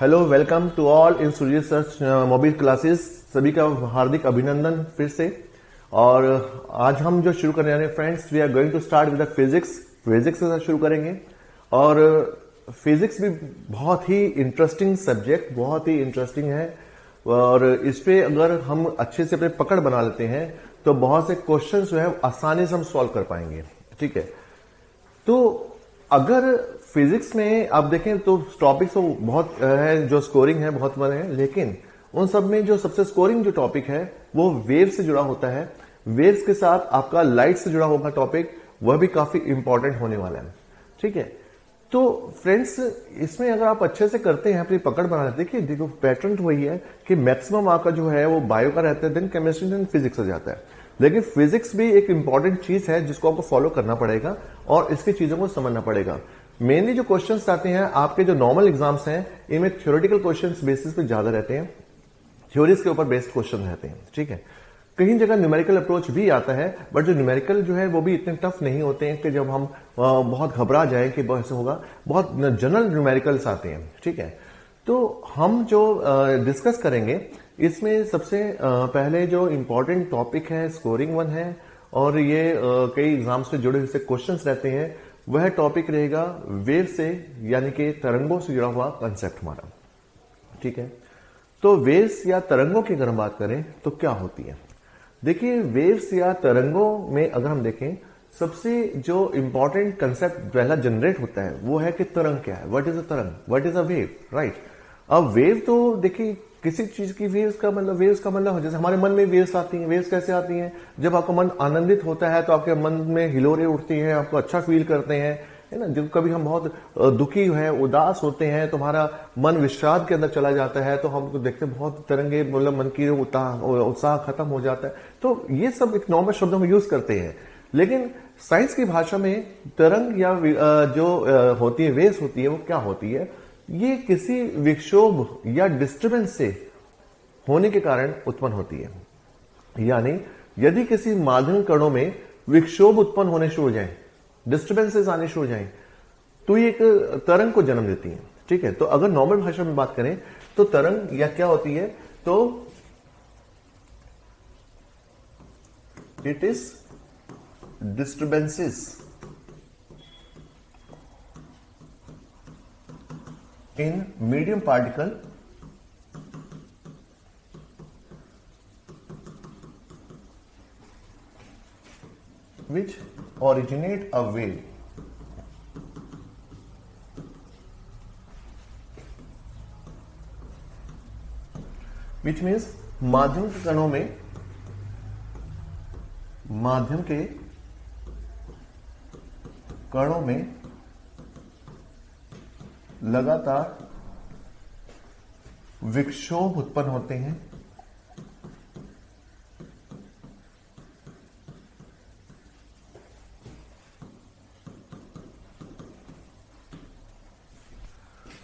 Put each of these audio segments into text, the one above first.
Hello, welcome to all in Surya search mobile classes. सभी का हार्दिक अभिनंदन फिर से। और आज हम जो शुरू करने वाले हैं friends, we are going to start with the physics. Physics के साथ शुरू करेंगे और फिजिक्स भी बहुत ही इंटरेस्टिंग सब्जेक्ट, बहुत ही इंटरेस्टिंग है। और इस पे अगर हम अच्छे से अपने पकड़ बना लेते हैं तो बहुत से क्वेश्चन जो है आसानी से हम सॉल्व कर पाएंगे। ठीक है, तो अगर फिजिक्स में आप देखें तो टॉपिक्स तो बहुत है, जो स्कोरिंग है बहुत बड़े हैं, लेकिन उन सब में जो सबसे स्कोरिंग जो टॉपिक है वो वेव से जुड़ा होता है। वेव्स के साथ आपका लाइट से जुड़ा होगा टॉपिक, वह भी काफी इंपॉर्टेंट होने वाला है। ठीक है, तो फ्रेंड्स इसमें अगर आप अच्छे से करते हैं, अपनी पकड़ बना लेते हैं, देखो पैटर्न तो वही है कि मैक्सिमम आपका जो है वो बायो का रहता है, देन केमिस्ट्री, देन फिजिक्स हो जाता है। लेकिन फिजिक्स भी एक इंपॉर्टेंट चीज है जिसको आपको फॉलो करना पड़ेगा और इसकी चीजों को समझना पड़ेगा। मेनली जो क्वेश्चंस आते हैं आपके जो नॉर्मल एग्जाम्स हैं, इनमें थ्योरेटिकल क्वेश्चंस बेसिस पे ज्यादा रहते हैं, थ्योरीज के ऊपर बेस्ड क्वेश्चन रहते हैं। ठीक है, कहीं जगह न्यूमेरिकल अप्रोच भी आता है, बट जो न्यूमेरिकल जो है वो भी इतने टफ नहीं होते हैं कि जब हम बहुत घबरा जाए कि ऐसे होगा। बहुत जनरल न्यूमेरिकल्स आते हैं। ठीक है, तो हम जो डिस्कस करेंगे इसमें सबसे पहले जो इंपॉर्टेंट टॉपिक है स्कोरिंग वन है, और ये कई एग्जाम्स से जुड़े हुए क्वेश्चंस रहते हैं। वह टॉपिक रहेगा वेव से, यानी कि तरंगों से जुड़ा हुआ कंसेप्ट हमारा। ठीक है, तो वेव्स या तरंगों की अगर हम बात करें तो क्या होती है। देखिए, वेव्स या तरंगों में अगर हम देखें, सबसे जो इंपॉर्टेंट कंसेप्ट पहला जनरेट होता है वो है कि तरंग क्या है। व्हाट इज अ तरंग, what is a wave, right. अब वेव तो देखिए किसी चीज की वेव्स का मतलब जैसे हमारे मन में वेव्स आती हैं। वेव्स कैसे आती हैं? जब आपका मन आनंदित होता है तो आपके मन में हिलोरे उठती हैं, आपको अच्छा फील करते हैं, है ना। जब कभी हम बहुत दुखी हैं, उदास होते हैं, तो हमारा मन विषाद के अंदर चला जाता है, तो हम देखते हैं बहुत तरंगे, मतलब मन की उत्साह खत्म हो जाता है। तो ये सब एक नॉर्मल शब्दों में यूज करते हैं, लेकिन साइंस की भाषा में तरंग या जो होती है, वेव्स होती है, वो क्या होती है? ये किसी विक्षोभ या डिस्टर्बेंस से होने के कारण उत्पन्न होती है। यानी यदि किसी माध्यम कणों में विक्षोभ उत्पन्न होने शुरू हो जाए, डिस्टर्बेंसेस आने शुरू हो जाए, तो ये एक तरंग को जन्म देती है। ठीक है, तो अगर नॉर्मल भाषा में बात करें तो तरंग या क्या होती है, तो it is disturbances in medium particle which originate a wave, which means माध्यम के कणों में, माध्यम के कणों में लगातार विक्षोभ उत्पन्न होते हैं,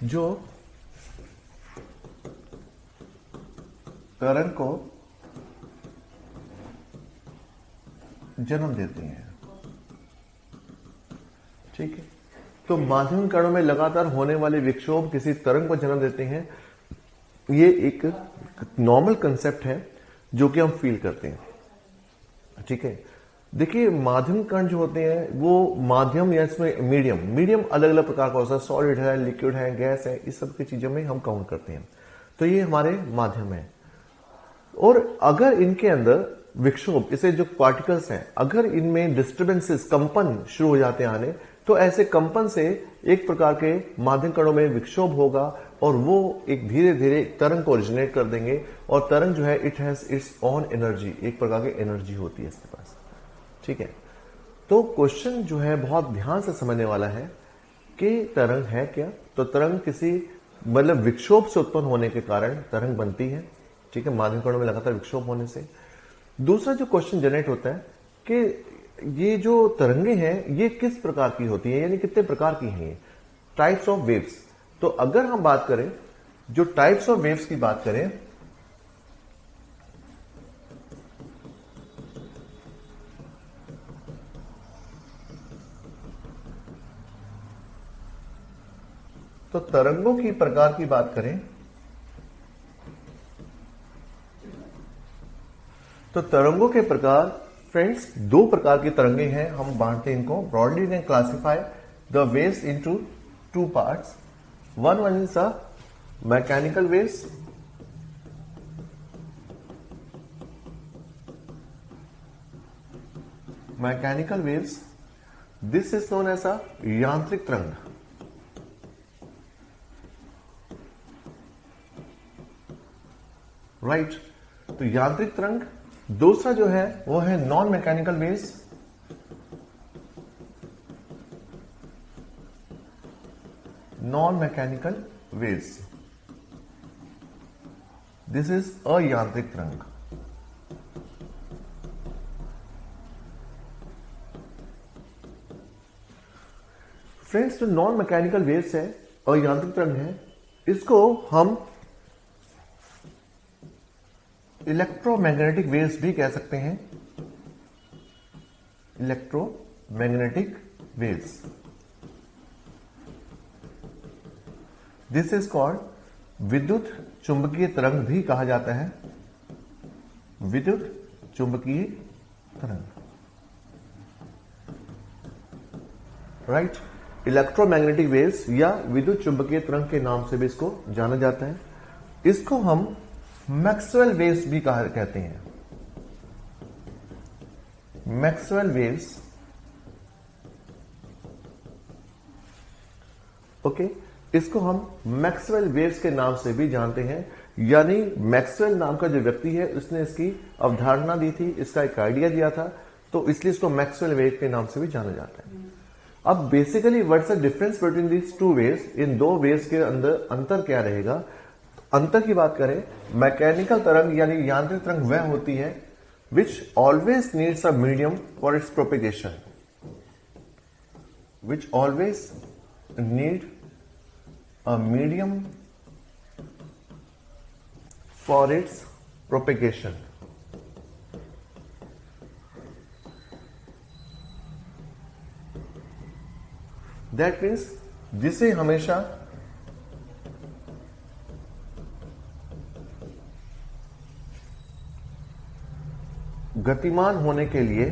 जो तरंग को जन्म देते हैं। ठीक है, तो माध्यम कणों में लगातार होने वाले विक्षोभ किसी तरंग को जन्म देते हैं। ये एक नॉर्मल कंसेप्ट है जो कि हम फील करते हैं। ठीक है, देखिए माध्यम कण जो होते हैं वो माध्यम या इसमें मीडियम अलग अलग प्रकार का होता है। सॉलिड है, लिक्विड है, गैस है, इस सब की चीजों में हम काउंट करते हैं। तो ये हमारे माध्यम है, और अगर इनके अंदर विक्षोभ, इसे जो पार्टिकल्स हैं, अगर इनमें डिस्टर्बेंसेस, कंपन शुरू हो जाते हैं आने, तो ऐसे कंपन से एक प्रकार के माध्यम कणों में विक्षोभ होगा और वो एक धीरे धीरे तरंग को ओरिजिनेट कर देंगे। और तरंग जो है it has its own energy, एक प्रकार की एनर्जी होती है इसके पास। ठीक है, तो क्वेश्चन जो है बहुत ध्यान से समझने वाला है कि तरंग है क्या। तो तरंग किसी मतलब विक्षोभ से उत्पन्न होने के कारण तरंग बनती है। ठीक है, माध्यम कणों में लगातार विक्षोभ होने से। दूसरा जो क्वेश्चन जनरेट होता है कि ये जो तरंगे हैं ये किस प्रकार की होती है, यानी कितने प्रकार की हैं ये, टाइप्स ऑफ वेव्स। तो अगर हम बात करें, जो टाइप्स ऑफ वेव्स की बात करें, तो तरंगों की प्रकार की बात करें तो तरंगों के प्रकार फ्रेंड्स, दो प्रकार की तरंगे हैं, हम बांटते हैं इनको। Broadly can classify the waves into two parts. One is a mechanical waves, mechanical waves, this is known as a यांत्रिक तरंग। राइट, तो यांत्रिक तरंग। दूसरा जो है वो है non mechanical waves. Non mechanical waves, this is अयांत्रिक तरंग। फ्रेंड्स, जो नॉन मैकेनिकल वेव्स है, अयांत्रिक तरंग है, इसको हम इलेक्ट्रोमैग्नेटिक वेव्स भी कह सकते हैं। Electromagnetic waves, this is called विद्युत चुंबकीय तरंग भी कहा जाता है। विद्युत चुंबकीय तरंग, राइट। इलेक्ट्रोमैग्नेटिक वेव्स या विद्युत चुंबकीय तरंग के नाम से भी इसको जाना जाता है। इसको हम मैक्सवेल वेव्स भी कहते हैं। मैक्सवेल वेव्स, ओके, इसको हम मैक्सवेल वेव्स के नाम से भी जानते हैं। यानी मैक्सवेल नाम का जो व्यक्ति है, उसने इसकी अवधारणा दी थी, इसका एक आइडिया दिया था, तो इसलिए इसको मैक्सवेल वेव के नाम से भी जाना जाता है। अब basically what's the difference between these two waves, इन दो वेव्स के अंदर अंतर क्या रहेगा? अंतर की बात करें, मैकेनिकल तरंग यानी यांत्रिक तरंग वह होती है which always needs a medium for its propagation, which always need a medium for its propagation. That means जिसे हमेशा गतिमान होने के लिए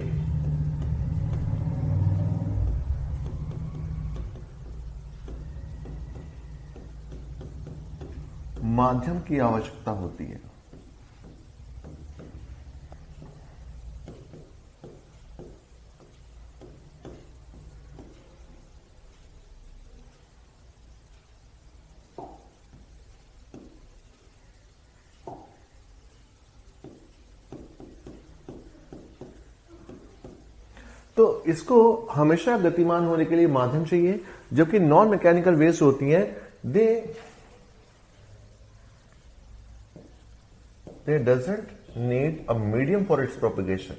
माध्यम की आवश्यकता होती है। तो इसको हमेशा गतिमान होने के लिए माध्यम चाहिए, जबकि नॉन मैकेनिकल वेव्स होती हैं, दे doesn't need a medium for its propagation.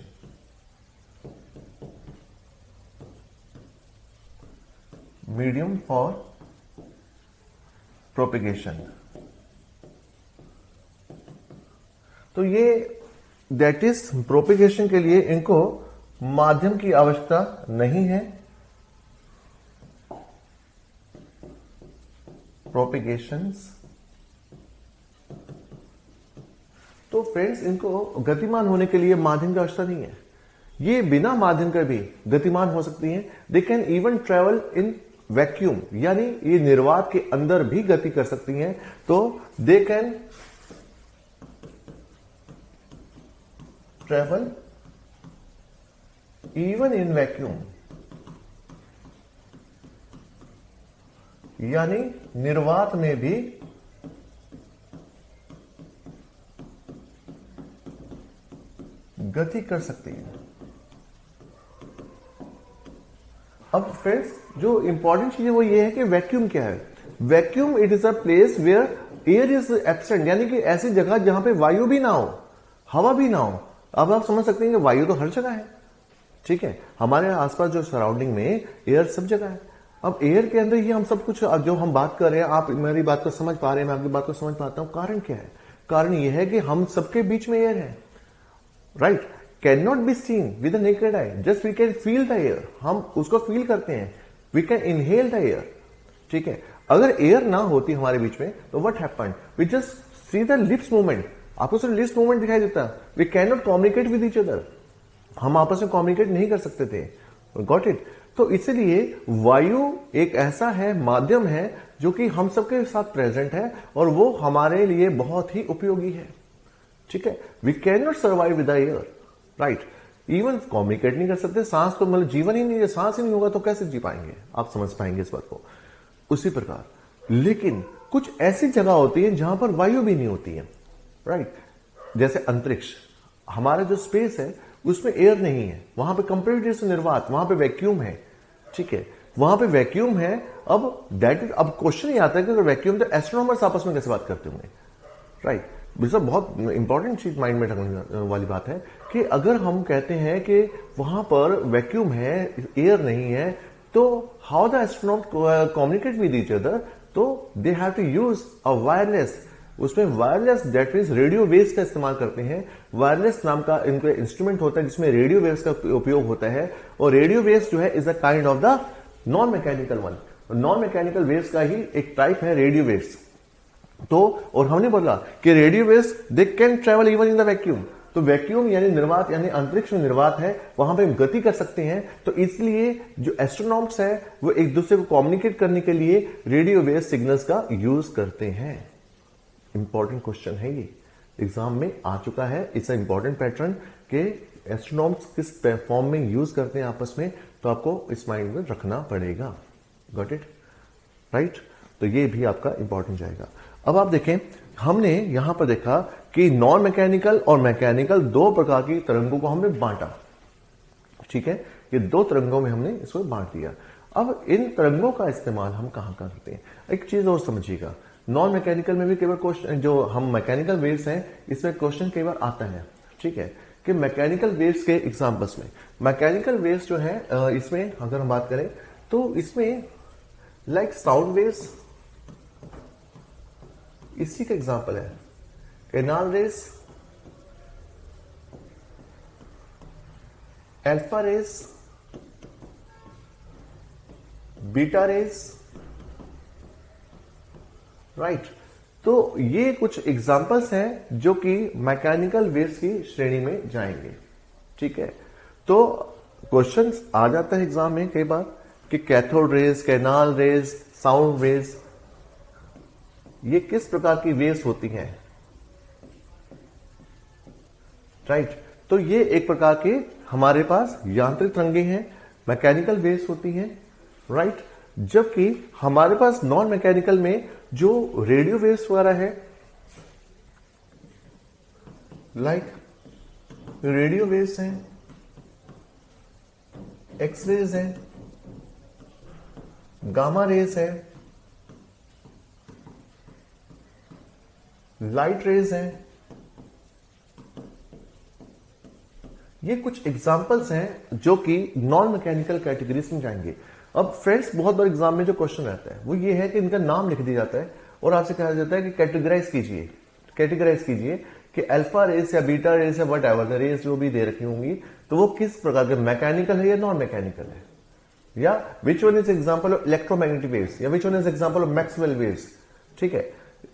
Medium for propagation, तो ये दैट इज प्रोपेगेशन के लिए इनको माध्यम की आवश्यकता नहीं है। प्रोपेगेशंस, तो फ्रेंड्स इनको गतिमान होने के लिए माध्यम की आवश्यकता नहीं है। ये बिना माध्यम के भी गतिमान हो सकती हैं। They can even travel in vacuum, यानी ये निर्वात के अंदर भी गति कर सकती हैं। तो they can travel even in vacuum, यानी निर्वात में भी गति कर सकती है। अब फ्रेंड्स, जो इंपॉर्टेंट चीज है वो ये है कि वैक्यूम क्या है। Vacuum, it is a place where air is absent, यानी कि ऐसी जगह जहां पे वायु भी ना हो, हवा भी ना हो। अब आप समझ सकते हैं कि वायु तो हर जगह है, ठीक है, हमारे आसपास जो सराउंडिंग में एयर सब जगह है। अब एयर के अंदर ही हम सब कुछ, जो हम बात कर रहे हैं, आप मेरी बात को समझ पा रहे हैं, मैं आपकी बात को समझ पाता हूं। कारण क्या है? कारण यह है कि हम सबके बीच में एयर है, right. Can not be seen with the naked eye, just we can feel the air, हम उसको फील करते हैं, we can inhale the air, ठीक है। अगर एयर ना होती हमारे बीच में तो what happened, we just see the lips movement, आपको सिर्फ लिप्स मूवमेंट दिखाई देता, we can not communicate with each other, हम आपस में कम्युनिकेट नहीं कर सकते थे। Got it. तो इसलिए वायु एक ऐसा है, माध्यम है जो कि हम सबके साथ प्रेजेंट है और वो हमारे लिए बहुत ही उपयोगी है। ठीक है, we can not survive with the air, right. Even communicate नहीं कर सकते, सांस तो मतलब जीवन ही नहीं है, सांस ही नहीं होगा तो कैसे जी पाएंगे, आप समझ पाएंगे इस बात को। उसी प्रकार लेकिन कुछ ऐसी जगह होती है जहां पर वायु भी नहीं होती है, राइट। जैसे अंतरिक्ष, हमारा जो स्पेस है उसमें एयर नहीं है, वहां पे कंप्लीट निर्वात, वहां पे वैक्यूम है। ठीक है, वहां पे वैक्यूम है। अब दैट इज, अब क्वेश्चन ये आता है कि अगर वैक्यूम तो एस्ट्रोनॉमर्स आपस में कैसे बात करते होंगे, राइट। बहुत इंपॉर्टेंट चीज माइंड में रखने वाली बात है कि अगर हम कहते हैं कि वहां पर वैक्यूम है, एयर नहीं है, तो how the astronaut communicate with each other, तो they have to use a wireless, उसमें wireless that means radio waves का इस्तेमाल करते हैं। वायरलेस नाम का इनका इंस्ट्रूमेंट होता है जिसमें रेडियो वेव्स का उपयोग होता है, और रेडियो वेव्स जो है is a kind of the non mechanical one. Non mechanical waves का ही एक टाइप है रेडियो वेव्स। तो और हमने बोला कि radio waves they can travel even in the vacuum, तो वैक्यूम यानी निर्वात, यानी अंतरिक्ष में निर्वात है, वहां पे गति कर सकते हैं। तो इसलिए जो एस्ट्रोनॉट्स है वो एक दूसरे को कम्युनिकेट करने के लिए रेडियो वेव सिग्नल्स का यूज करते हैं। इंपॉर्टेंट क्वेश्चन है ये, एग्जाम में आ चुका है। इट्स इंपॉर्टेंट पैटर्न के एस्ट्रोनॉट्स किस फॉर्म में यूज करते हैं आपस में, तो आपको इस माइंड में रखना पड़ेगा। Got it, right. तो ये भी आपका इंपॉर्टेंट जाएगा। अब आप देखें, हमने यहां पर देखा कि नॉन मैकेनिकल और मैकेनिकल दो प्रकार की तरंगों को हमने बांटा। ठीक है, ये दो तरंगों में हमने इसको बांट दिया। अब इन तरंगों का इस्तेमाल हम कहां करते हैं, एक चीज और समझिएगा। नॉन मैकेनिकल में भी कई बार क्वेश्चन, जो हम मैकेनिकल वेव्स हैं इसमें क्वेश्चन कई बार आता है। ठीक है, कि मैकेनिकल वेव्स के एग्जांपल्स में, मैकेनिकल वेव्स जो है इसमें अगर हम बात करें तो इसमें लाइक साउंड वेव्स इसी का एग्जांपल है। Canal rays, alpha rays, beta rays, right. तो ये कुछ एग्जांपल्स हैं जो कि मैकेनिकल वेव्स की श्रेणी में जाएंगे। ठीक है, तो क्वेश्चंस आ जाता है एग्जाम में कई बार कि cathode rays, canal rays, sound waves, ये किस प्रकार की वेव्स होती हैं, राइट। तो ये एक प्रकार के हमारे पास यांत्रिक तरंगे हैं, मैकेनिकल वेव्स होती हैं, राइट। जबकि हमारे पास नॉन मैकेनिकल में जो रेडियो वेव्स वगैरह है, लाइक रेडियो वेव्स हैं, एक्सरेज हैं, गामा रेज है, लाइट रेज हैं, ये कुछ एग्जांपल्स हैं जो कि नॉन मैकेनिकल कैटेगरीज में जाएंगे। अब फ्रेंड्स, बहुत बार एग्जाम में जो क्वेश्चन रहता है वो ये है कि इनका नाम लिख दिया जाता है और आपसे कहा जाता है कि कैटेगराइज कीजिए कि अल्फा रेस या बीटा रेस या वट एवर द रेस जो भी दे रखी होंगी, तो वो किस प्रकार के मैकेनिकल है या नॉन मैकेनिकल है, या which one is example of electromagnetic waves, या which one is example of Maxwell waves. ठीक है,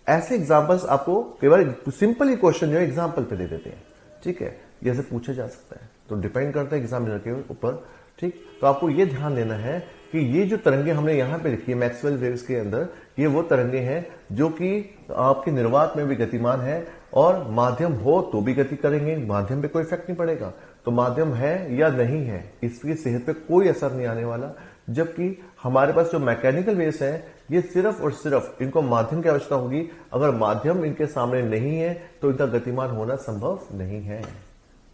ऐसे एग्जाम्पल्स आपको कई बार सिंपल ही क्वेश्चन जो है एग्जाम्पल पे दे देते हैं। ठीक है, जैसे पूछा जा सकता है, तो डिपेंड करता है एग्जामिनर के ऊपर। ठीक, तो आपको यह ध्यान देना है कि ये जो तरंगे हमने यहां पे लिखी है मैक्सवेल वेव्स के अंदर, ये वो तरंगे हैं जो कि आपके निर्वात में भी गतिमान है, और माध्यम हो तो भी गति करेंगे, माध्यम पे कोई इफेक्ट नहीं पड़ेगा। तो माध्यम है या नहीं है इसकी सेहत पे कोई असर नहीं आने वाला। जबकि हमारे पास जो मैकेनिकल वेव्स हैं, ये सिर्फ और सिर्फ इनको माध्यम की आवश्यकता होगी। अगर माध्यम इनके सामने नहीं है तो इनका गतिमान होना संभव नहीं है।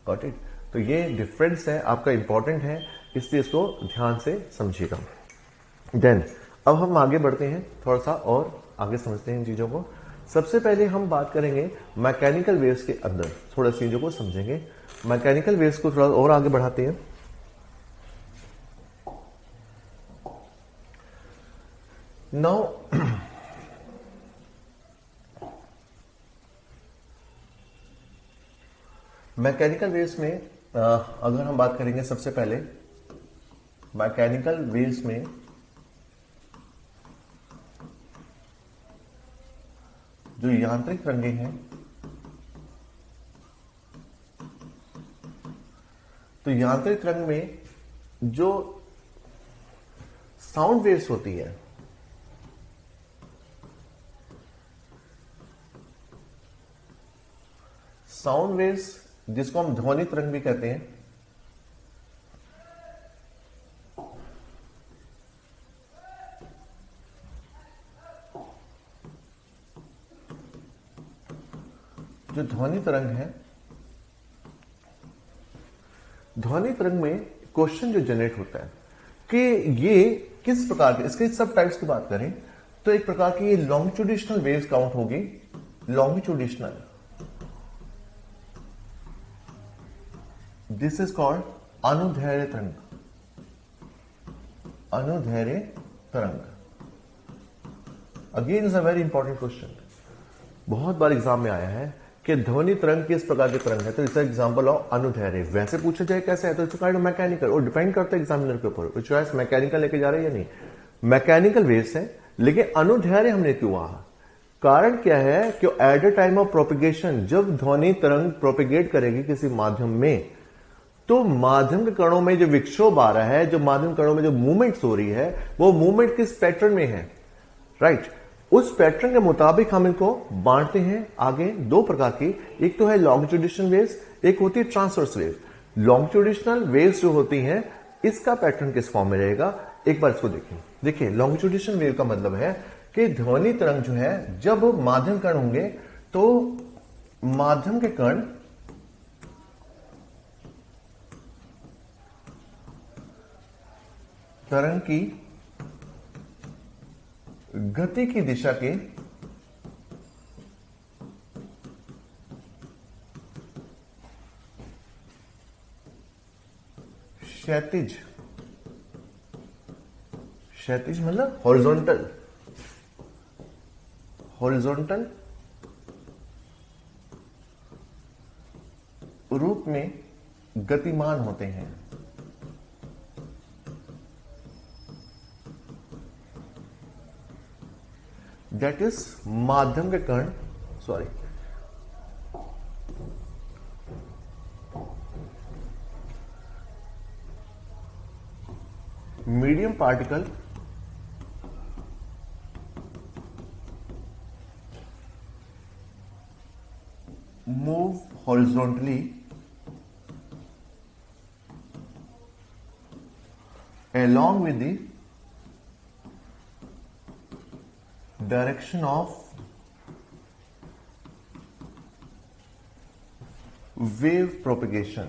Got it. तो ये डिफरेंस है आपका, इंपॉर्टेंट है, इसलिए इसको ध्यान से समझिएगा। देन अब हम आगे बढ़ते हैं, थोड़ा सा और आगे समझते हैं इन चीजों को। सबसे पहले हम बात करेंगे मैकेनिकल वेव्स के अंदर, थोड़ा सी चीजों को समझेंगे। मैकेनिकल वेव्स को थोड़ा और आगे बढ़ाते हैं। नाउ मैकेनिकल वेव्स में अगर हम बात करेंगे, सबसे पहले मैकेनिकल वेव्स में जो यांत्रिक तरंगे हैं, तो यांत्रिक तरंग में जो साउंड वेव्स होती है, साउंड वेव्स जिसको हम ध्वनि तरंग भी कहते हैं, जो ध्वनि तरंग है, ध्वनि तरंग में क्वेश्चन जो जनरेट होता है कि ये किस प्रकार के, इसके सब टाइप्स की बात करें तो एक प्रकार की ये लॉन्गिट्यूडिशनल वेव्स काउंट होगी। लॉन्गिट्यूडिशनल, दिस इज कॉल्ड अनुदैर्घ्य तरंग। अनुदैर्घ्य तरंग again is a very important question, बहुत बार एग्जाम में आया है कि ध्वनि तरंग किस प्रकार की तरंग है। तो इसका एग्जांपल ऑफ अनुदैर्घ्य, वैसे पूछा जाए कैसे है तो इट्स काइंड ऑफ मैकेनिकल, और डिपेंड करता है एग्जामिनर के ऊपर चॉइस मैकेनिकल लेके जा रहे हैं या नहीं। मैकेनिकल वेव्स है, लेकिन अनुदैर्घ्य हमने क्यों कहा, कारण क्या है कि at the time of propagation, जब ध्वनि तरंग प्रोपिगेट करेगी किसी माध्यम में, तो माध्यम के कणों में जो विक्षोभ आ रहा है, जो माध्यम कणों में जो मूवमेंट्स हो रही है, वो मूवमेंट किस पैटर्न में है, राइट। उस पैटर्न के मुताबिक हम इनको बांटते हैं आगे दो प्रकार की, एक तो है लॉन्गिट्यूडिशनल वेव्स, एक होती है ट्रांसवर्स वेव। लॉन्गिट्यूडिशनल वेव्स जो होती हैं, इसका पैटर्न किस फॉर्म में रहेगा, एक बार इसको देखिए। देखिए लॉन्गिट्यूडिशनल वेव का मतलब है कि ध्वनि तरंग जो है, जब माध्यम कण होंगे तो माध्यम के कण तरंग की गति की दिशा के क्षैतिज, क्षैतिज मतलब हॉरिजॉन्टल, हॉरिजॉन्टल रूप में गतिमान होते हैं। दैट इज माध्यम के कण, sorry, medium particle move horizontally along with the direction of wave propagation।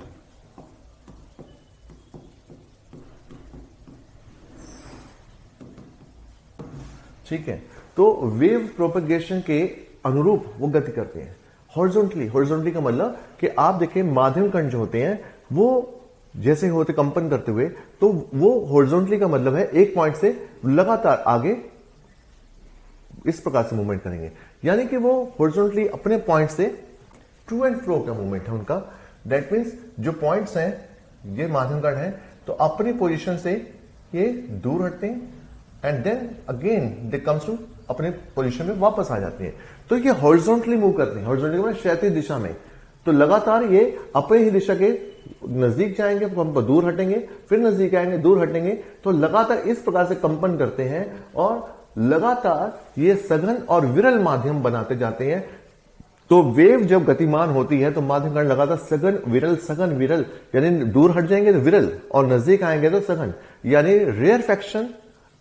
ठीक है, तो वेव प्रोपेगेशन के अनुरूप वो गति करते हैं हॉरिजॉन्टली। हॉरिजॉन्टली का मतलब कि आप देखें माध्यम कण जो होते हैं वो जैसे होते कंपन करते हुए, तो वो हॉरिजॉन्टली का मतलब है एक पॉइंट से लगातार आगे इस प्रकार से मूवमेंट करेंगे, यानी कि वो हॉरिजॉन्टली अपने पॉइंट से टू एंड फ्रो का मूवमेंट है उनका। दैट मीन्स जो पॉइंट्स हैं, ये माध्यम कण है, तो अपनी पोजीशन से ये दूर हटते हैं and then again they comes to अपने पोजीशन में वापस आ जाते हैं। तो ये हॉरिजॉन्टली मूव करते हैं, हॉरिजॉन्टली मतलब क्षैतिज दिशा में। तो लगातार ये अपने ही दिशा के नजदीक जाएंगे, दूर हटेंगे, फिर नजदीक आएंगे, दूर हटेंगे। तो लगातार इस प्रकार से कंपन करते हैं और लगातार ये सघन और विरल माध्यम बनाते जाते हैं। तो वेव जब गतिमान होती है तो माध्यम कण लगातार सघन विरल, यानी दूर हट जाएंगे तो विरल और नजदीक आएंगे तो सघन, यानी रेयरफैक्शन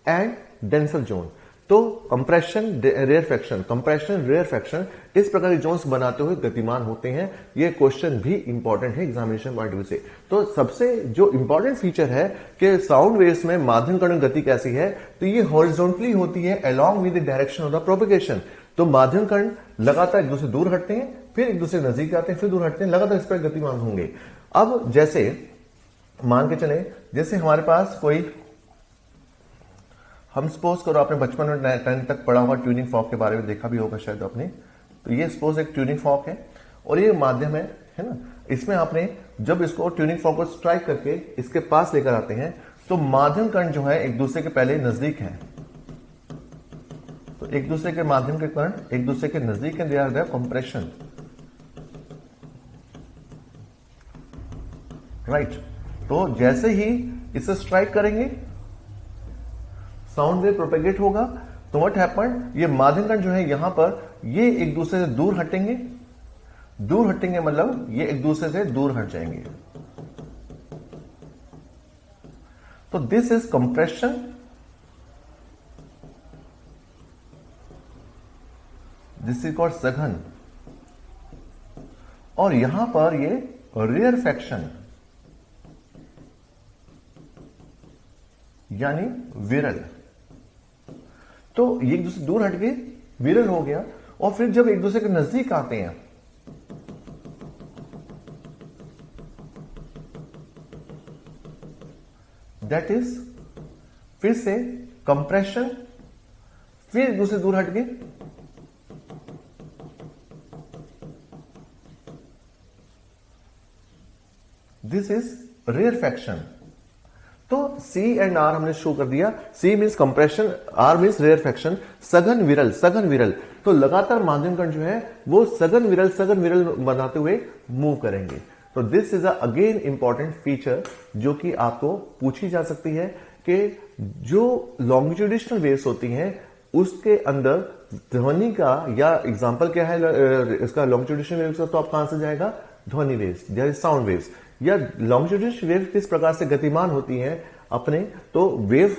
एंड डेंसर जोन। तो कंप्रेशन रेयरफैक्शन, कंप्रेशन रेयरफैक्शन, इस प्रकार के जोन्स बनाते हुए गतिमान होते हैं। ये क्वेश्चन भी इंपॉर्टेंट है एग्जामिनेशन पॉइंट ऑफ व्यू से। तो सबसे जो इंपॉर्टेंट फीचर है कि साउंड वेव्स में माध्यम कण गति कैसी है, तो ये हॉरिजॉन्टली होती है along with the direction of the propagation. तो माध्यम कण लगातार एक दूसरे दूर हटते हैं, फिर एक दूसरे नजदीक आते हैं, फिर दूर हटते हैं, लगातार इस पर गतिमान होंगे। अब जैसे मान के चले, जैसे हमारे पास कोई, हम सपोज करो आपने बचपन में 10 तक पढ़ा होगा, ट्यूनिंग फॉर्क के बारे में देखा भी होगा शायद आपने। तो ये सपोज एक ट्यूनिंग फॉर्क है और ये माध्यम है ना। इसमें आपने जब इसको ट्यूनिंग फॉर्क को स्ट्राइक करके इसके पास लेकर आते हैं तो माध्यम कण जो है एक दूसरे के पहले नजदीक है। तो तो एक दूसरे के माध्यम के कण एक दूसरे के नजदीक है, they are the compression, right. तो जैसे ही इसे स्ट्राइक करेंगे साउंड वेव प्रोपेगेट होगा, तो व्हाट हैपन, ये माध्यम कण जो है यहां पर ये एक दूसरे से दूर हटेंगे, दूर हटेंगे मतलब ये एक दूसरे से दूर हट जाएंगे। तो this is compression, this is called सघन, और यहां पर ये रेयरफेक्शन यानी विरल। तो ये एक दूसरे दूर हट के विरल हो गया, और फिर जब एक दूसरे के नजदीक आते हैं दैट इज फिर से कंप्रेशन, फिर एक दूसरे दूर हट के दिस इज रेयरफेक्शन। तो C एंड R हमने शो कर दिया। C means compression, R means rarefaction. सघन विरल, सघन विरल, तो लगातार माध्यम कण जो है वो सघन विरल बनाते हुए मूव करेंगे। तो this is again important feature जो कि आपको पूछी जा सकती है कि जो लॉन्गिट्यूडिनल वेव्स होती हैं उसके अंदर ध्वनि का, या एग्जांपल क्या है इसका लॉन्गिट्यूडिनल वेव्स का, तो आप कहां से जाएगा, ध्वनि वेव्स या साउंड वेव्स, या लॉन्गिट्यूडिनल वेव किस प्रकार से गतिमान होती हैं अपने, तो वेव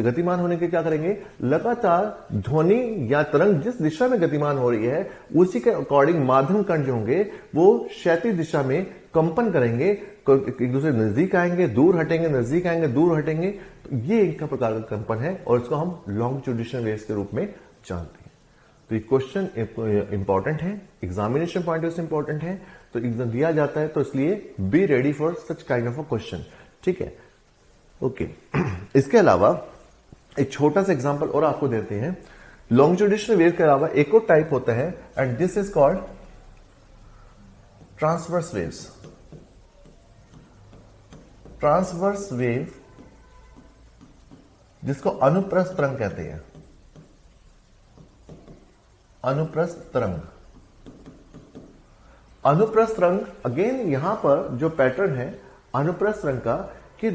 गतिमान होने के क्या करेंगे, लगातार ध्वनि या तरंग जिस दिशा में गतिमान हो रही है उसी के अकॉर्डिंग माध्यम कण जो होंगे वो क्षैतिज दिशा में कंपन करेंगे, एक दूसरे नजदीक आएंगे, दूर हटेंगे, नजदीक आएंगे, दूर हटेंगे। तो ये एक प्रकार का कंपन है और इसको हम लॉन्गिट्यूडिनल वेव्स के रूप में जानते हैं। तो ये क्वेश्चन इंपॉर्टेंट है, एग्जामिनेशन पॉइंट ऑफ से इंपॉर्टेंट है, तो एग्जाम दिया जाता है, तो इसलिए be ready for such kind of a question, ठीक है, ओके। इसके अलावा एक छोटा सा एग्जांपल और आपको देते हैं। लॉन्गिट्यूडिनल वेव के अलावा एक और टाइप होता है and this is called transverse waves. Transverse wave जिसको अनुप्रस्थ तरंग कहते हैं, अनुप्रस्थ तरंग। अनुप्रस्थ तरंग अगेन यहां पर जो पैटर्न है अनुप्रस्थ तरंग का कि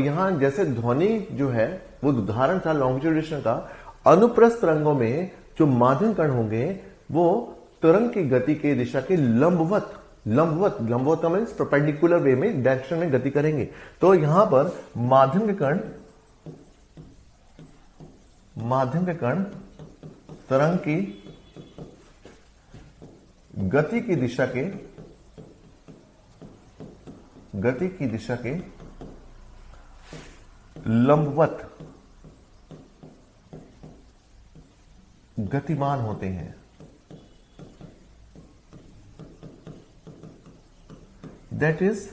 यहां जैसे ध्वनि जो है वो उदाहरण था लॉन्गिट्यूडिनल का, अनुप्रस्थ तरंगों में जो माध्यम कण होंगे वो तरंग की गति के दिशा के लंबवत का मीन्स परपेंडिकुलर वे में डायरेक्शन में गति करेंगे। तो यहां पर माध्यम के कण तरंग की गति की दिशा के लंबवत गतिमान होते हैं। That is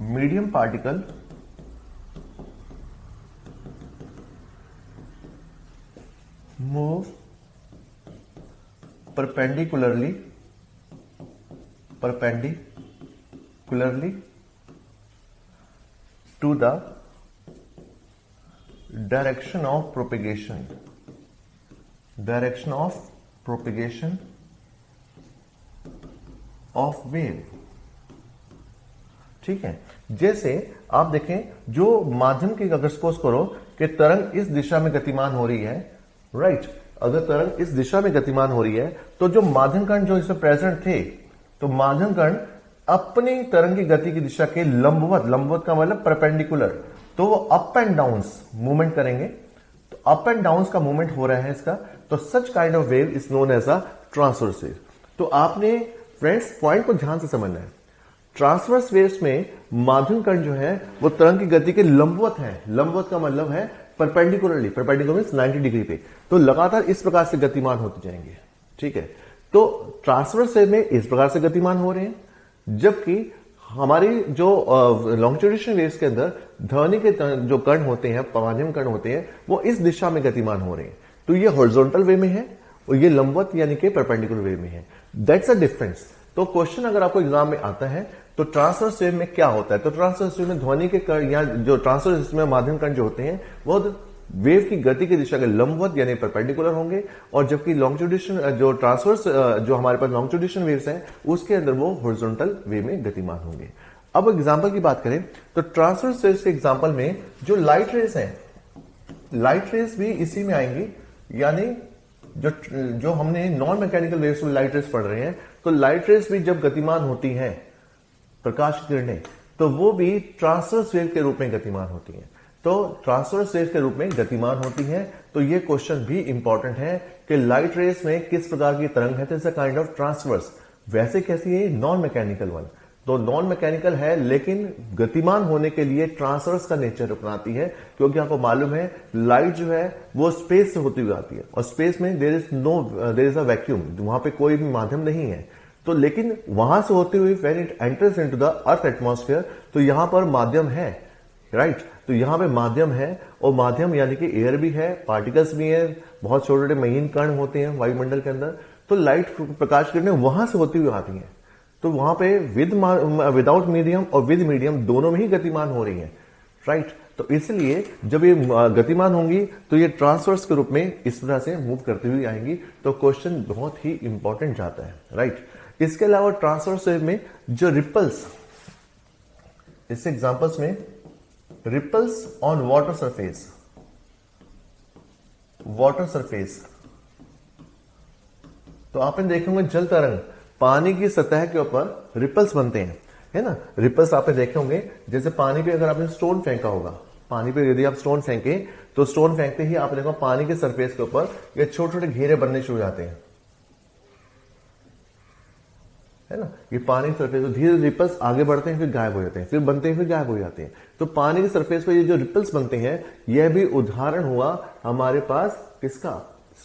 medium particle move perpendicularly to the direction of propagation of wave, ठीक है। जैसे आप देखें जो माध्यम की, अगर सपोज करो कि तरंग इस दिशा में गतिमान हो रही है, राइट, अगर तरंग इस दिशा में गतिमान हो रही है तो जो माध्यम कण जो इसमें प्रेजेंट थे, तो माध्यम कण अपनी तरंग की गति की दिशा के लंबवत का मतलब परपेंडिकुलर, तो वो अप एंड डाउन्स मूवमेंट करेंगे। तो अप एंड डाउन्स का मूवमेंट हो रहा है इसका, तो such kind of wave is known as a transverse wave. तो आपने फ्रेंड्स पॉइंट को ध्यान से समझना है। ट्रांसवर्स वेव्स में माध्यम कण जो है वो तरंग की गति के लंबवत है। लंबवत का मतलब है परपेंडिकुलरली, परपेंडिकुलर मींस 90 डिग्री पे, तो लगातार इस प्रकार से गतिमान होते जाएंगे, ठीक है। तो ट्रांसवर्स वेव में इस प्रकार से गतिमान हो रहे हैं, जबकि हमारी जो लॉन्गिट्यूडिनल वेव्स के अंदर ध्वनि के जो कण होते हैं, माध्यम कण होते हैं, वो इस दिशा में गतिमान हो रहे हैं। तो ये हॉरिजॉन्टल वे में है और ये लंबवत यानी कि परपेंडिकुलर वे में है। That's a difference. तो क्वेश्चन अगर आपको एग्जाम में आता है तो ट्रांसवर्स वेव में क्या होता है, तो ट्रांसवर्स वेव में ध्वनि के कण या जो ट्रांसवर्स में माध्यम कण जो होते हैं वो वेव की गति की दिशा के लंबवत यानी परपेंडिकुलर होंगे, और जबकि लॉन्गिट्यूडिशन जो ट्रांसवर्स जो हमारे पास लॉन्गिट्यूडिशन वेव्स हैं उसके अंदर वो हॉरिजॉन्टल वे में गतिमान होंगे। अब एग्जांपल की बात करें तो ट्रांसवर्स वेव्स के एग्जांपल में जो लाइट रेस हैं, लाइट रेस भी इसी में आएंगी, यानी जो हमने नॉन मैकेनिकल वेव्स में लाइट रेस पढ़ रहे हैं, तो लाइट रेस भी जब गतिमान होती हैं, प्रकाश की किरणें, तो वो भी ट्रांसवर्स वेव के रूप में गतिमान होती हैं। तो ट्रांसवर्स वेव के रूप में गतिमान होती हैं। तो ये क्वेश्चन भी इंपॉर्टेंट है कि लाइट रेस में किस प्रकार की तरंग है, तो काइंड ऑफ ट्रांसवर्स। वैसे कैसी है? Non mechanical one. तो नॉन मैकेनिकल है लेकिन गतिमान होने के लिए ट्रांसवर्स का नेचर अपनाती है, क्योंकि आपको मालूम है लाइट जो है वो स्पेस से होती हुई आती है, और स्पेस में देयर इज अ वैक्यूम, वहां पे कोई भी माध्यम नहीं है। तो लेकिन वहां से होते हुए when it enters into the earth atmosphere, तो यहां पर माध्यम है, राइट। तो यहां पे माध्यम है, और माध्यम यानी कि एयर भी है, पार्टिकल्स भी है, बहुत छोटे छोटे महीन कण होते हैं वायुमंडल के अंदर। तो लाइट प्रकाश किरणें वहां से होती हुई आती हैं, तो वहां पे विदाउट मीडियम और विद मीडियम दोनों में ही गतिमान हो रही हैं, राइट। तो इसलिए जब ये गतिमान होंगी तो ये ट्रांसवर्स के रूप में इस तरह से मूव करती हुई आएंगी। तो क्वेश्चन बहुत ही इंपॉर्टेंट जाता है, राइट। इसके अलावा ट्रांसवर्स में जो रिपल्स, इस एग्जांपल्स में ripples on water surface, water surface, तो आपने देखे होंगे जल तरंग, पानी की सतह के ऊपर रिपल्स बनते हैं, है ना। रिपल्स आपने देखे होंगे, जैसे पानी पे अगर आपने स्टोन फेंका होगा, पानी पे यदि आप स्टोन फेंके तो स्टोन फेंकते ही आपने देखा पानी के सरफेस के ऊपर ये छोटे छोटे घेरे बनने शुरू हो जाते हैं, है ना। ये पानी सरफेस धीरे धीरे रिपल्स आगे बढ़ते हैं, फिर गायब हो जाते हैं, फिर बनते हैं, फिर गायब हो जाते हैं। तो पानी के सरफेस पर ये जो रिपल्स बनते हैं, यह भी उदाहरण हुआ हमारे पास किसका?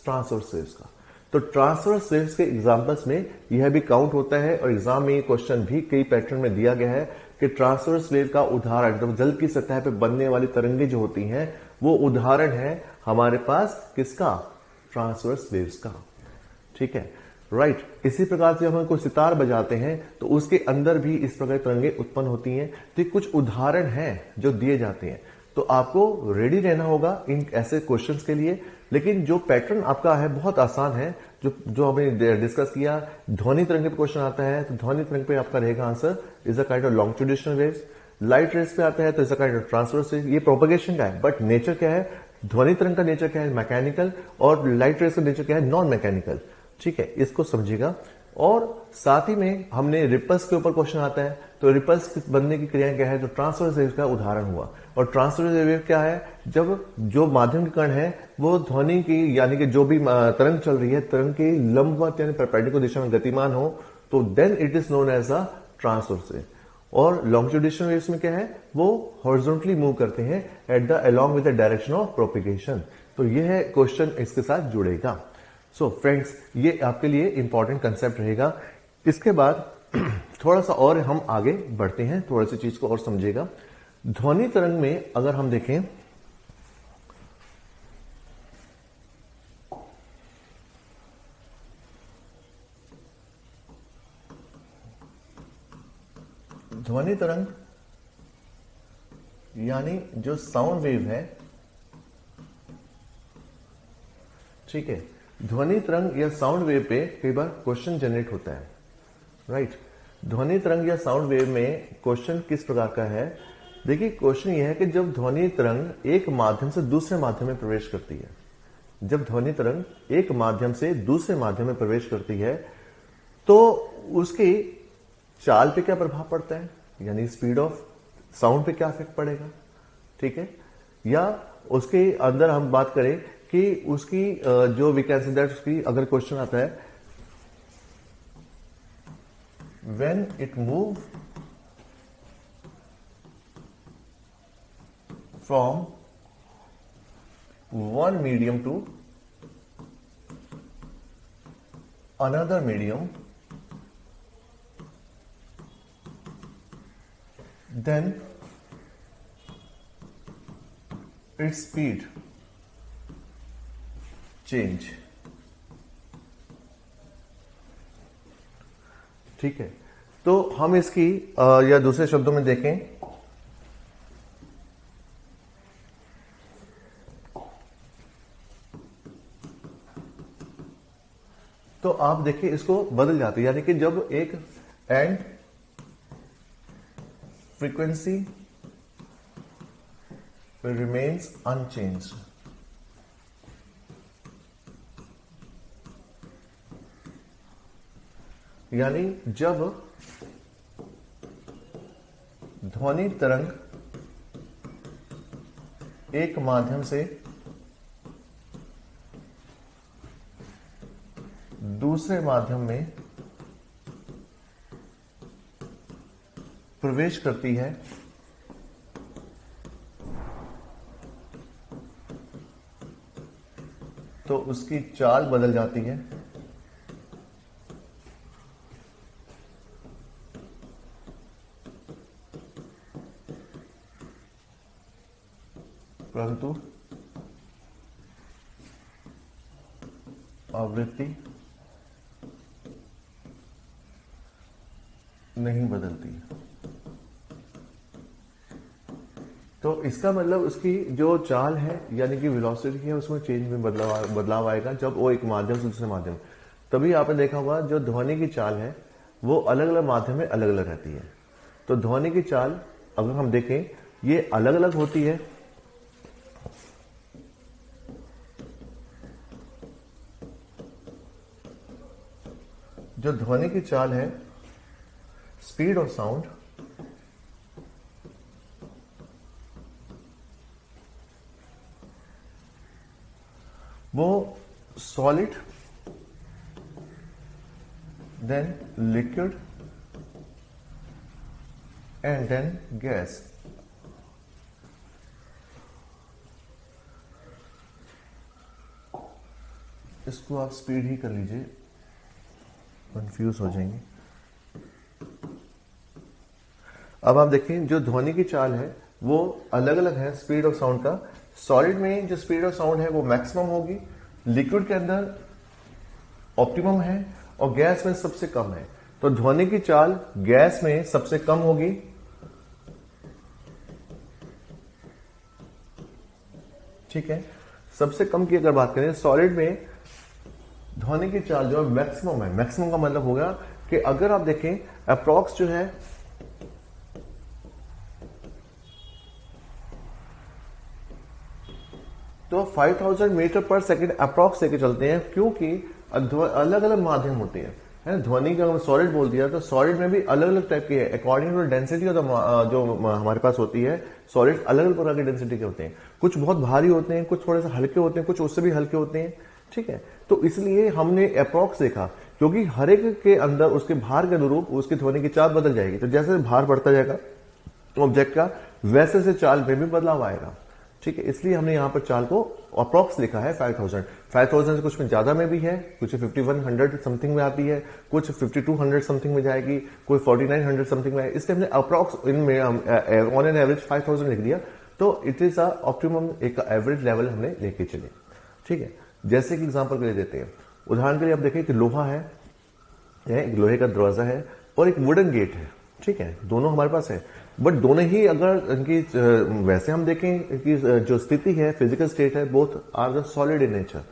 ट्रांसवर्स वेव्स का। तो ट्रांसवर्स वेव्स के एग्जांपल्स में यह भी काउंट होता है, और एग्जाम में ये क्वेश्चन भी कई पैटर्न में दिया गया है कि ट्रांसवर्स वेव का उदाहरण, तो जल की सतह पे बनने वाली तरंगे जो होती हैं वो उदाहरण है हमारे पास किसका? ट्रांसवर्स वेव्स का, ठीक है, राइट। इसी प्रकार से हम कोई सितार बजाते हैं तो उसके अंदर भी इस प्रकार तरंगे उत्पन्न होती हैं। तो ये कुछ उदाहरण हैं जो दिए जाते हैं, तो आपको रेडी रहना होगा इन ऐसे क्वेश्चंस के लिए। लेकिन जो पैटर्न आपका है बहुत आसान है, जो हमने डिस्कस किया। ध्वनि तरंग पे क्वेश्चन आता है तो ध्वनि तरंग पे आपका रहेगा answer is a kind of longitudinal waves. Light rays पे आता है तो is a kind of transverse wave. ये प्रोपगेशन का है, बट नेचर क्या है? ध्वनि तरंग का नेचर क्या है? मैकेनिकल, और लाइट रेस का नेचर क्या है? नॉन मैकेनिकल, ठीक है, इसको समझिएगा। और साथ ही में हमने रिपल्स के ऊपर क्वेश्चन आता है, तो रिपल्स बनने की क्रिया क्या है? तो ट्रांसवर्स वेव का उदाहरण हुआ। और ट्रांसवर्स वेव क्या है? जब जो माध्यम के कण है वो ध्वनि की यानी कि जो भी तरंग चल रही है, तरंग की लंबवत यानी परपेंडिकुलर दिशा में गतिमान हो, तो then it is known as a transverse wave. और लॉन्गिट्यूडिनल वेव्स में क्या है? वो हॉरिजॉन्टली मूव करते हैं at the along with the direction of propagation. तो ये है क्वेश्चन इसके साथ जुड़ेगा। सो फ्रेंड्स, ये आपके लिए इंपॉर्टेंट कंसेप्ट रहेगा। इसके बाद थोड़ा सा और हम आगे बढ़ते हैं, थोड़ी सी चीज को और समझिएगा। ध्वनि तरंग में अगर हम देखें, ध्वनि तरंग यानी जो साउंड वेव है, ठीक है, ध्वनि तरंग या साउंड वेव पे कई बार क्वेश्चन जनरेट होता है, राइट। ध्वनि तरंग या साउंड वेव में क्वेश्चन किस प्रकार का है? देखिए, क्वेश्चन यह है कि जब ध्वनि तरंग एक माध्यम से दूसरे माध्यम में प्रवेश करती है, जब ध्वनि तरंग एक माध्यम से दूसरे माध्यम में प्रवेश करती है, तो उसकी चाल पे क्या प्रभाव पड़ता है, यानी स्पीड ऑफ साउंड पे क्या इफेक्ट पड़ेगा, ठीक है। या उसके अंदर हम बात करें कि उसकी जो वी कैन से दैट, उसकी अगर क्वेश्चन आता है when it move from one medium to another medium, then its speed change, ठीक है। तो हम इसकी या दूसरे शब्दों में देखें तो आप देखिए इसको बदल जाती है, यानी कि जब एक एंड फ्रीक्वेंसी रिमेन्स अनचेंज्ड, यानी जब ध्वनि तरंग एक माध्यम से दूसरे माध्यम में प्रवेश करती है तो उसकी चाल बदल जाती है, परंतु आवृत्ति नहीं बदलती। तो इसका मतलब उसकी जो चाल है यानी कि वेलोसिटी है उसमें चेंज में बदलाव आएगा जब वो एक माध्यम से दूसरे माध्यम। तभी आपने देखा होगा जो ध्वनि की चाल है वो अलग अलग माध्यम में अलग अलग रहती है। तो ध्वनि की चाल अगर हम देखें ये अलग अलग होती है, जो ध्वनि की चाल है स्पीड ऑफ साउंड वो solid then liquid and then gas. इसको आप स्पीड ही कर लीजिए, कंफ्यूज हो जाएंगे। अब आप देखें जो ध्वनि की चाल है वो अलग अलग है स्पीड ऑफ साउंड का। सॉलिड में जो स्पीड ऑफ साउंड है वो मैक्सिमम होगी, लिक्विड के अंदर ऑप्टिमम है और गैस में सबसे कम है। तो ध्वनि की चाल गैस में सबसे कम होगी, ठीक है। सबसे कम की अगर बात करें सॉलिड में ध्वनि की चाल जो है मैक्सिमम है। मैक्सिमम का मतलब होगा कि अगर आप देखें अप्रॉक्स जो है तो 5000 मीटर पर सेकंड अप्रॉक्स लेके चलते हैं, क्योंकि अलग अलग माध्यम होते हैं, है। ध्वनि का अगर सॉलिड बोल दिया तो सॉलिड में भी अलग अलग टाइप की है अकॉर्डिंग टू डेंसिटी ऑफ जो हमारे पास होती है। सॉलिड अलग अलग प्रकार की डेंसिटी के होते हैं, कुछ बहुत भारी होते हैं, कुछ थोड़े से हल्के होते हैं, कुछ उससे भी हल्के होते हैं, ठीक है। तो इसलिए हमने अप्रॉक्स देखा, क्योंकि हर एक के अंदर उसके भार के अनुरूप उसकी ध्वनि की चाल बदल जाएगी। तो जैसे भार बढ़ता जाएगा ऑब्जेक्ट का वैसे से चाल में भी बदलाव आएगा, ठीक है। इसलिए हमने यहां पर चाल को अप्रॉक्स लिखा है 5000 से कुछ में ज्यादा में भी है, कुछ 5100 समथिंग में आती है, कुछ 5200 समथिंग में जाएगी, कोई 4900 समथिंग में आएगी। इसलिए हमने अप्रॉक्स इनमें ऑन एन एवरेज 5000 लिख दिया। तो इट इज अ ऑप्टिमम एक एवरेज लेवल हमने लेके चले, ठीक है। जैसे कि एग्जांपल के लिए देते हैं, उदाहरण के लिए आप देखें कि लोहा है, एक लोहे का दरवाजा है और एक वुडन गेट है, ठीक है। दोनों हमारे पास है, बट दोनों ही अगर इनकी वैसे हम देखें कि जो स्थिति है फिजिकल स्टेट है both are the solid in nature.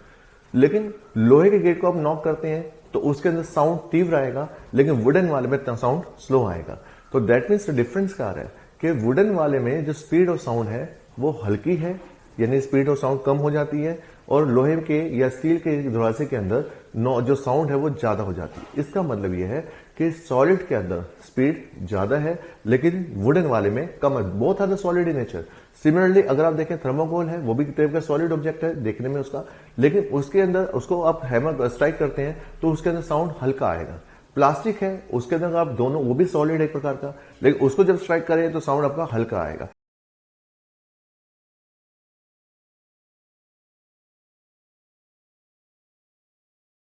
लेकिन लोहे के गेट को आप नॉक करते हैं तो उसके अंदर साउंड तीव्र आएगा, लेकिन वुडन वाले में साउंड स्लो आएगा। तो दैट मीन्स डिफरेंस क्या है कि वुडन वाले में जो स्पीड ऑफ साउंड है वो हल्की है, यानी स्पीड ऑफ साउंड कम हो जाती है, और लोहे के या स्टील के दरवाजे के अंदर जो साउंड है वो ज्यादा हो जाती है। इसका मतलब यह है कि सॉलिड के अंदर स्पीड ज्यादा है लेकिन वुडन वाले में कम है। Both are the solid in nature. Similarly अगर आप देखें थर्मोकोल है, वो भी टाइप का सॉलिड ऑब्जेक्ट है देखने में उसका, लेकिन उसके अंदर उसको आप हैमर स्ट्राइक करते हैं तो उसके अंदर साउंड हल्का आएगा। प्लास्टिक है, उसके अंदर आप दोनों, वो भी सॉलिड है एक प्रकार का, लेकिन उसको जब स्ट्राइक करें तो साउंड आपका हल्का आएगा।